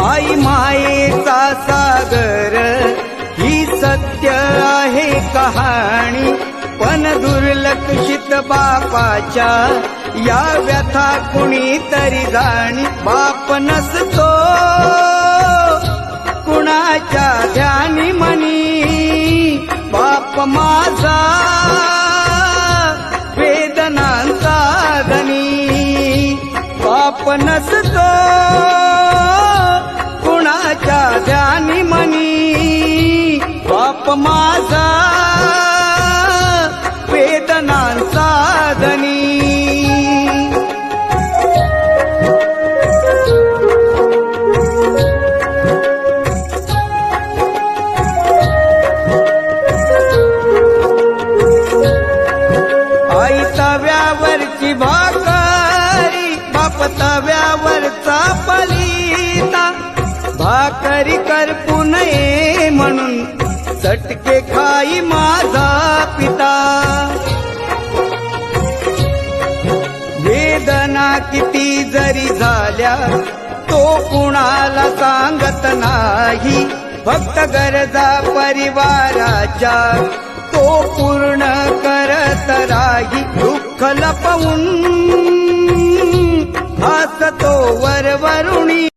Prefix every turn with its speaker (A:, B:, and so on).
A: आई मायेचा सागर ही सत्य आहे कहाणी, पण दुर्लक्षित बापाच्या या व्यथा कुणीतरी जाणी. बाप नसतो कुणाच्या ध्यानी मनी, बाप माझा वेदनांचा धनी. बाप नसतो कुणाच्या ध्यानी मनी, बाप माझा वेदनांचा धनी. आई तव्यावरची भाकरी, बाप तव्यावरचा पलिता. भाकरी करपू नये म्हणून चटके खाई माझा पिता. वेदना किती जरी झाल्या तो कुणाला सांगत नाही, फक्त गरजा परिवाराच्या तो पूर्ण करत राही. दुःख लपवून हसतो वरवरुणी.